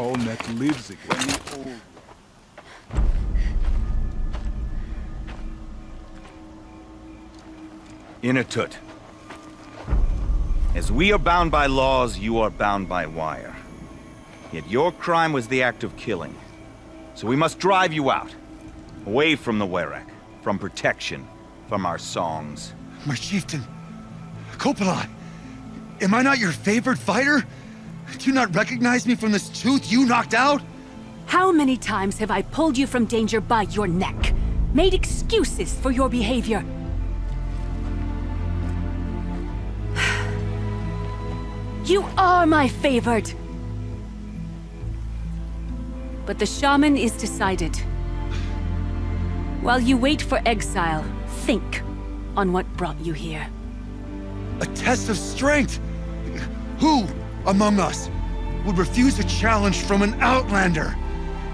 call that lives again. Inatut. As we are bound by laws, you are bound by wire. Yet your crime was the act of killing. So we must drive you out. Away from the Werek, from protection, from our songs. My chieftain, Kopalai, am I not your favorite fighter? Do you not recognize me from this tooth you knocked out? How many times have I pulled you from danger by your neck? Made excuses for your behavior? You are my favorite! But the shaman is decided. While you wait for exile, think on what brought you here. A test of strength! Who among us would refuse a challenge from an outlander?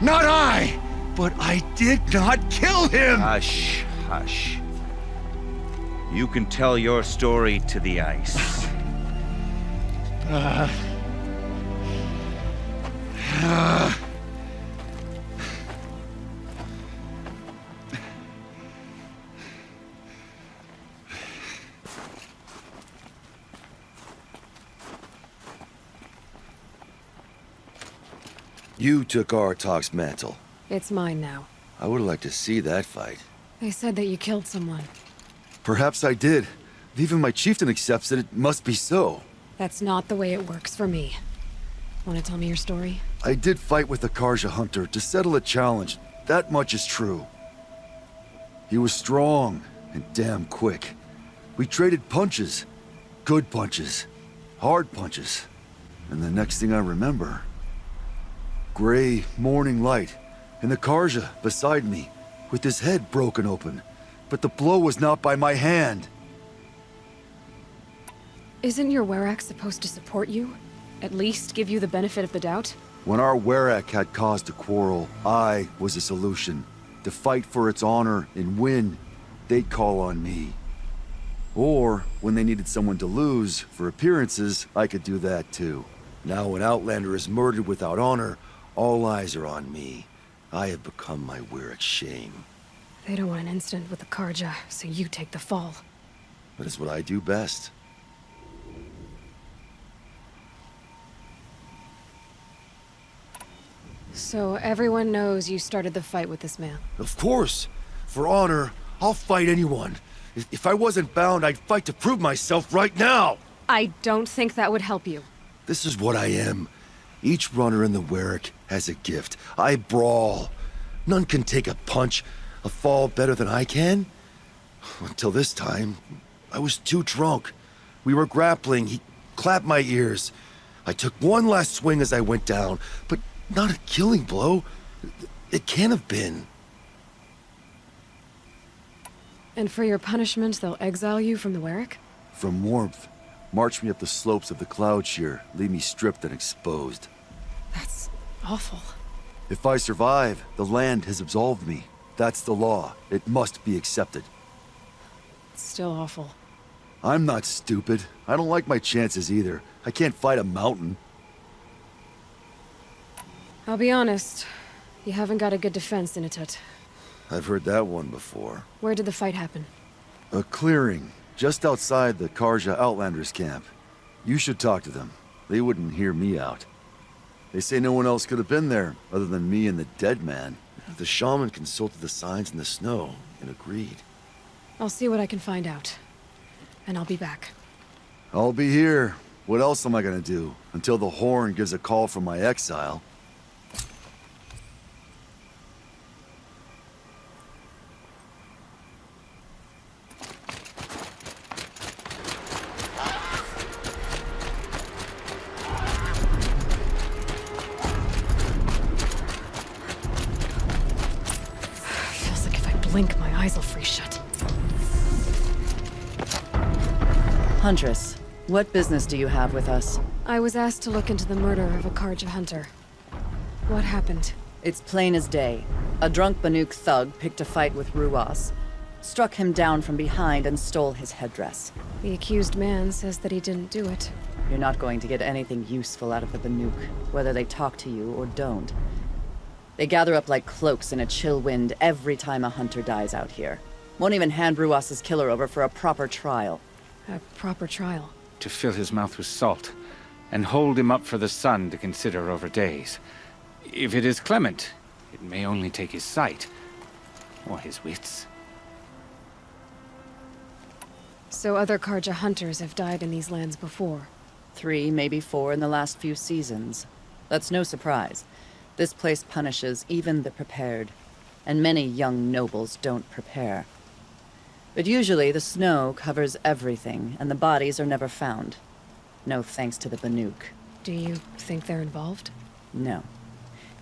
Not I! But I did not kill him! Hush, hush. You can tell your story to the ice. You took Artok's mantle. It's mine now. I would like to see that fight. They said that you killed someone. Perhaps I did. If even my chieftain accepts it, it must be so. That's not the way it works for me. Want to tell me your story? I did fight with the Karja hunter to settle a challenge. That much is true. He was strong and damn quick. We traded punches. Good punches. Hard punches. And the next thing I remember... gray morning light, and the Karja beside me, with his head broken open. But the blow was not by my hand. Isn't your Werek supposed to support you? At least give you the benefit of the doubt? When our Werek had cause to quarrel, I was a solution. To fight for its honor and win, they'd call on me. Or, when they needed someone to lose, for appearances, I could do that too. Now an Outlander is murdered without honor, all eyes are on me. I have become my Werek's shame. They don't want an incident with the Karja, so you take the fall. That is what I do best. So everyone knows you started the fight with this man? Of course! For honor, I'll fight anyone. If I wasn't bound, I'd fight to prove myself right now! I don't think that would help you. This is what I am. Each runner in the Werek has a gift. I brawl. None can take a punch, a fall better than I can. Until this time, I was too drunk. We were grappling. He clapped my ears. I took one last swing as I went down, but not a killing blow. It can't have been. And for your punishment, they'll exile you from the Werek? From warmth. March me up the slopes of the cloud shear, leave me stripped and exposed. That's awful. If I survive, the land has absolved me. That's the law. It must be accepted. It's still awful. I'm not stupid. I don't like my chances either. I can't fight a mountain. I'll be honest. You haven't got a good defense, Inatut. I've heard that one before. Where did the fight happen? A clearing, just outside the Karja Outlanders camp. You should talk to them. They wouldn't hear me out. They say no one else could have been there, other than me and the dead man. The shaman consulted the signs in the snow and agreed. I'll see what I can find out. And I'll be back. I'll be here. What else am I gonna do? Until the horn gives a call from my exile. Blink, my eyes will freeze shut. Huntress, what business do you have with us? I was asked to look into the murder of a Karja hunter. What happened? It's plain as day. A drunk Banuk thug picked a fight with Ruas, struck him down from behind and stole his headdress. The accused man says that he didn't do it. You're not going to get anything useful out of the Banuk, whether they talk to you or don't. They gather up like cloaks in a chill wind every time a hunter dies out here. Won't even hand Ruas's killer over for a proper trial. A proper trial. To fill his mouth with salt, and hold him up for the sun to consider over days. If it is clement, it may only take his sight, or his wits. So other Karja hunters have died in these lands before. 3, maybe 4 in the last few seasons. That's no surprise. This place punishes even the prepared, and many young nobles don't prepare. But usually the snow covers everything, and the bodies are never found. No thanks to the Banuk. Do you think they're involved? No.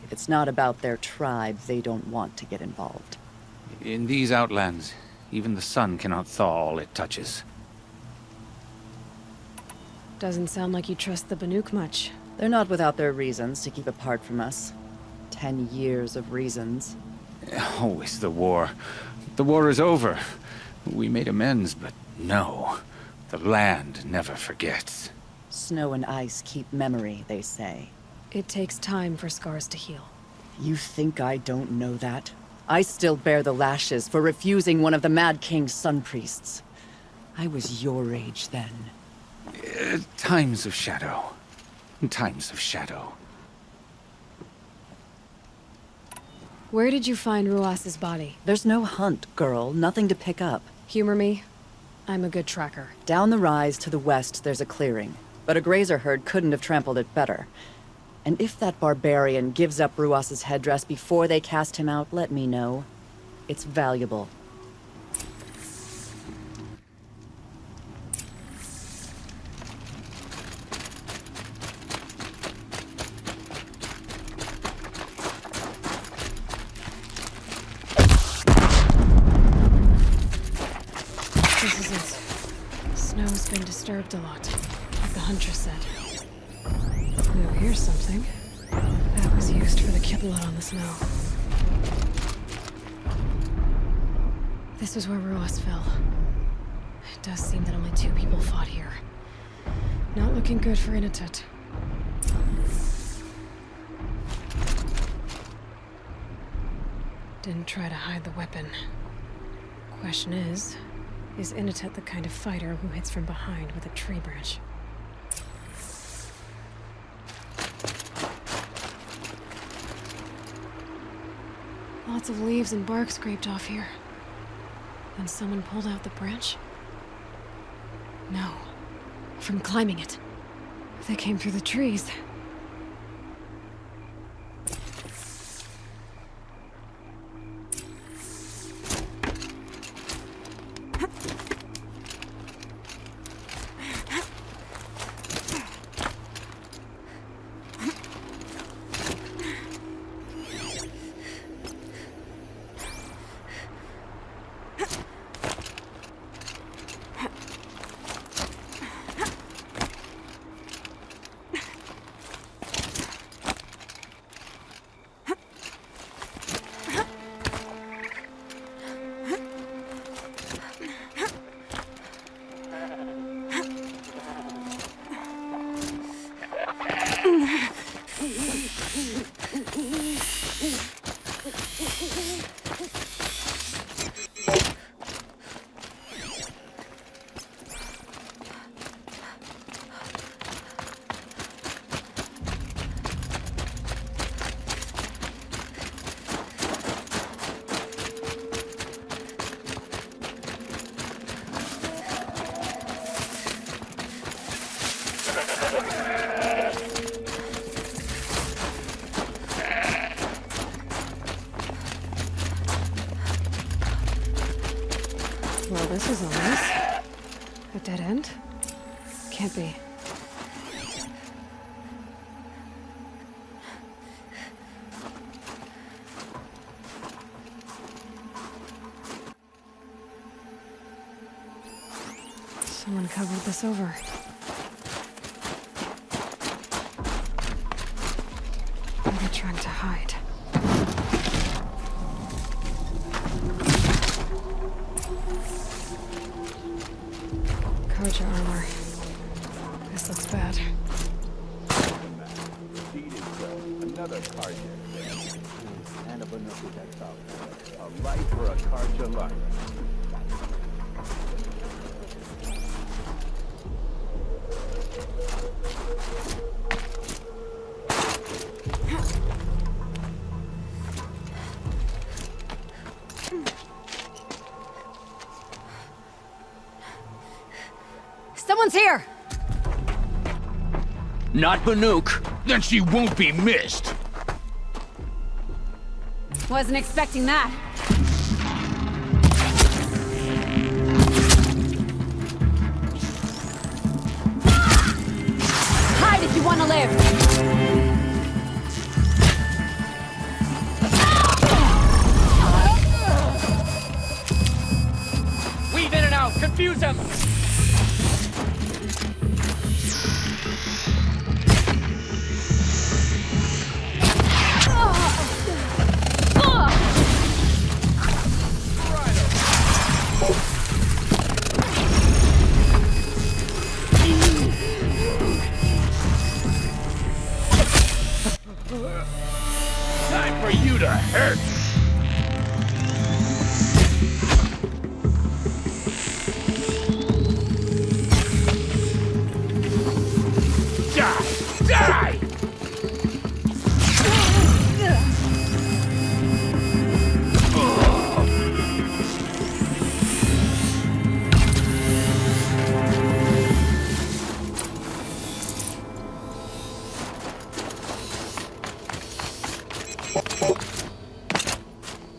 If it's not about their tribe, they don't want to get involved. In these outlands, even the sun cannot thaw all it touches. Doesn't sound like you trust the Banuk much. They're not without their reasons to keep apart from us. 10 years of reasons. Always the war. The war is over. We made amends, but no. The land never forgets. Snow and ice keep memory, they say. It takes time for scars to heal. You think I don't know that? I still bear the lashes for refusing one of the Mad King's sun priests. I was your age then. Times of shadow. Times of shadow. Where did you find Ruas's body? There's no hunt, girl. Nothing to pick up. Humor me. I'm a good tracker. Down the rise to the west, there's a clearing. But a grazer herd couldn't have trampled it better. And if that barbarian gives up Ruas's headdress before they cast him out, let me know. It's valuable. This is it. Snow's been disturbed a lot, like the Huntress said. Oh, here's something. That was used for the kibboleth on the snow. This is where Ruas fell. It does seem that only 2 people fought here. Not looking good for Inatut. Didn't try to hide the weapon. Question is Inatut the kind of fighter who hits from behind with a tree branch? Lots of leaves and bark scraped off here. Then someone pulled out the branch? No. From climbing it. They came through the trees. Well, this is a mess. A dead end? Can't be. Someone covered this over. Maybe trying to hide. Karja armor. This looks bad. another Karja thing. And a Banuki, that's all. A life for a Karja life. Someone's here! Not Banuk. Then she won't be missed. Wasn't expecting that. Hide if you want to live! Weave in and out! Confuse them! Time for you to hurt. Die! Die!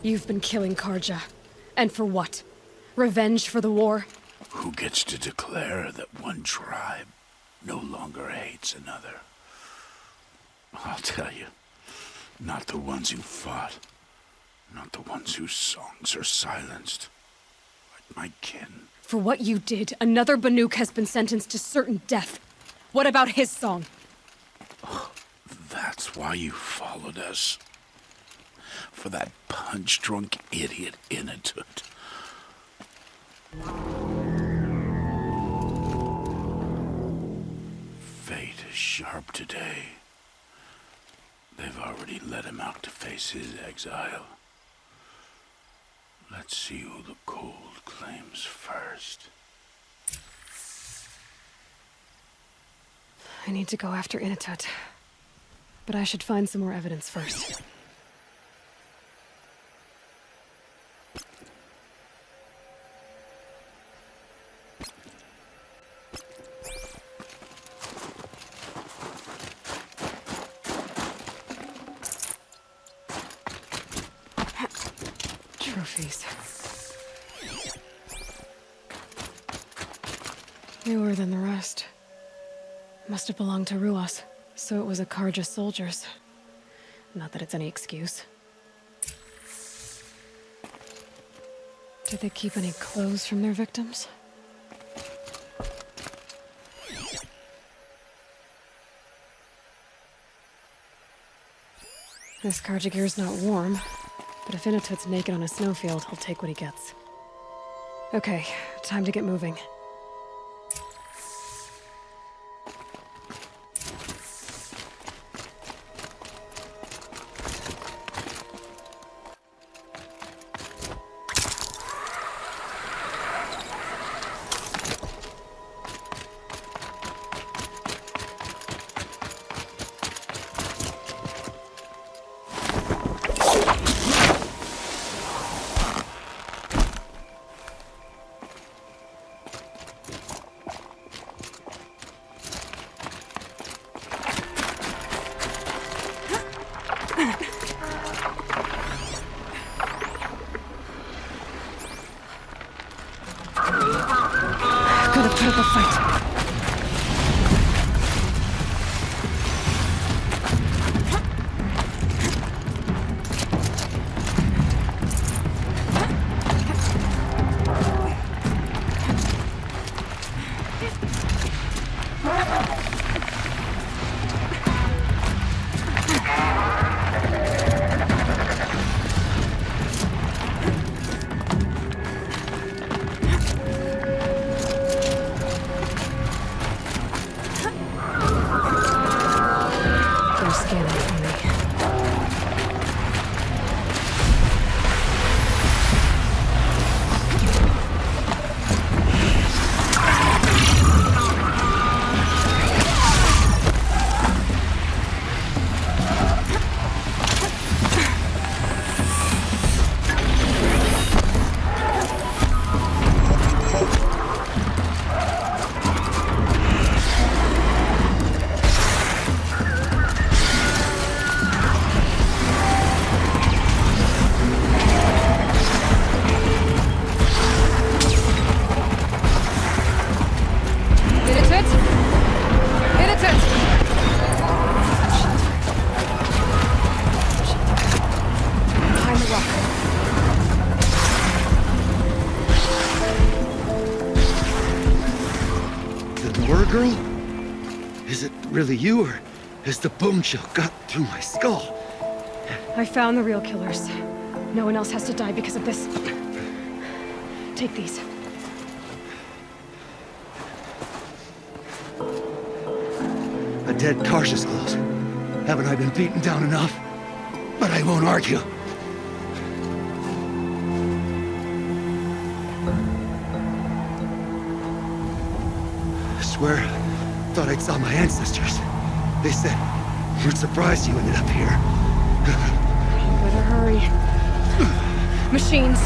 You've been killing Karja. And for what? Revenge for the war? Who gets to declare that one tribe no longer hates another? I'll tell you, not the ones who fought, not the ones whose songs are silenced, like my kin. For what you did, another Banuk has been sentenced to certain death. What about his song? That's why you followed us. For that punch-drunk idiot Inatut. Fate is sharp today. They've already let him out to face his exile. Let's see who the cold claims first. I need to go after Inatut. But I should find some more evidence first. Trophies. Newer than the rest. Must have belonged to Ruas, so it was a Karja soldiers. Not that it's any excuse. Did they keep any clothes from their victims? This Karja gear's not warm, but if Inatut's naked on a snowfield, he'll take what he gets. Okay, time to get moving. really you, or has the bone chill got through my skull? I found the real killers. No one else has to die because of this. Take these. A dead Karsh's clothes. Haven't I been beaten down enough? But I won't argue. I swear, thought I saw my ancestors. They said, we're surprised you ended up here. You better hurry. Machines.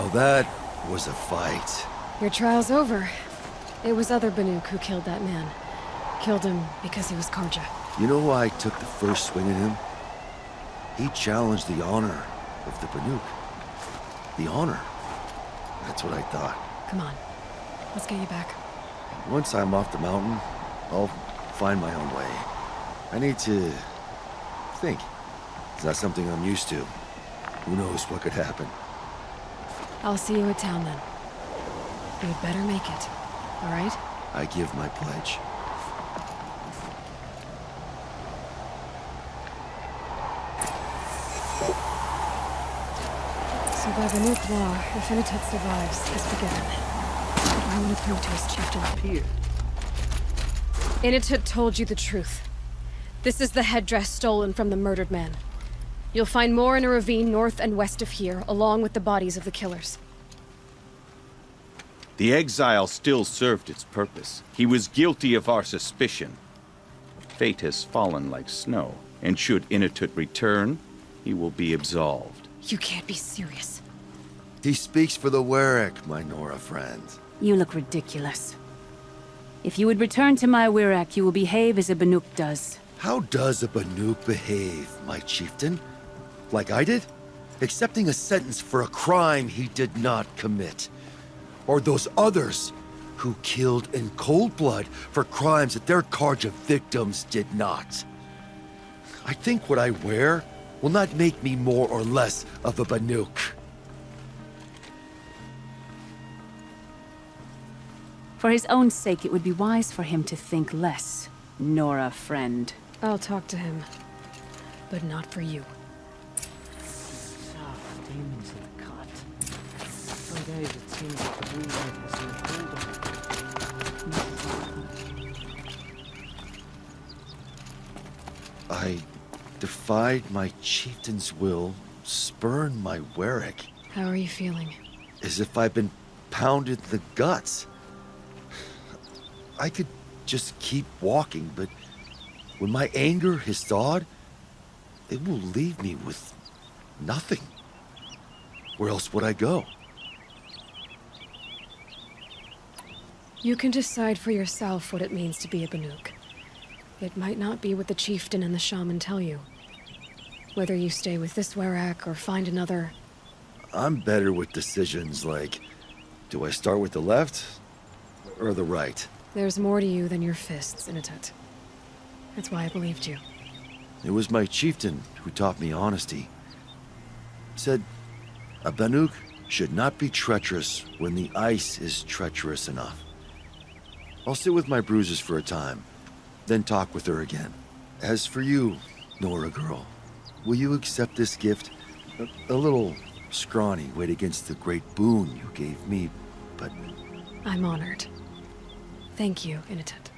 Well, that was a fight. Your trial's over. It was other Banuk who killed that man. Killed him because he was Karja. You know why I took the first swing at him? He challenged the honor of the Banuk. The honor. That's what I thought. Come on. Let's get you back. Once I'm off the mountain, I'll find my own way. I need to think. It's not something I'm used to. Who knows what could happen? I'll see you at town then. You'd better make it. All right? I give my pledge. So by the new law, if Initet survives, this began. I want to prove to his chieftain Here. Initet told you the truth. This is the headdress stolen from the murdered man. You'll find more in a ravine north and west of here, along with the bodies of the killers. The exile still served its purpose. He was guilty of our suspicion. Fate has fallen like snow, and should Inatut return, he will be absolved. You can't be serious. He speaks for the Werek, my Nora friend. You look ridiculous. If you would return to my Wirak, you will behave as a Banuk does. How does a Banuk behave, my chieftain? Like I did? Accepting a sentence for a crime he did not commit. Or those others who killed in cold blood for crimes that their Karja victims did not. I think what I wear will not make me more or less of a Banuk. For his own sake, it would be wise for him to think less. Nora, friend. I'll talk to him. But not for you. Demons in the cot. Some days it seems like the blue light has no hold on. I defied my chieftain's will, spurned my Werek, How are you feeling? as if I'd been pounded in the guts. I could just keep walking, but when my anger has thawed, it will leave me with nothing. Where else would I go? You can decide for yourself what it means to be a Banuk. It might not be what the chieftain and the shaman tell you. Whether you stay with this Werak or find another... I'm better with decisions like, do I start with the left or the right? There's more to you than your fists, Initet. That's why I believed you. It was my chieftain who taught me honesty. Said, a Banuk should not be treacherous when the ice is treacherous enough. I'll sit with my bruises for a time, then talk with her again. As for you, Nora girl, will you accept this gift? A little scrawny weighed against the great boon you gave me, but... I'm honored. Thank you, Initet.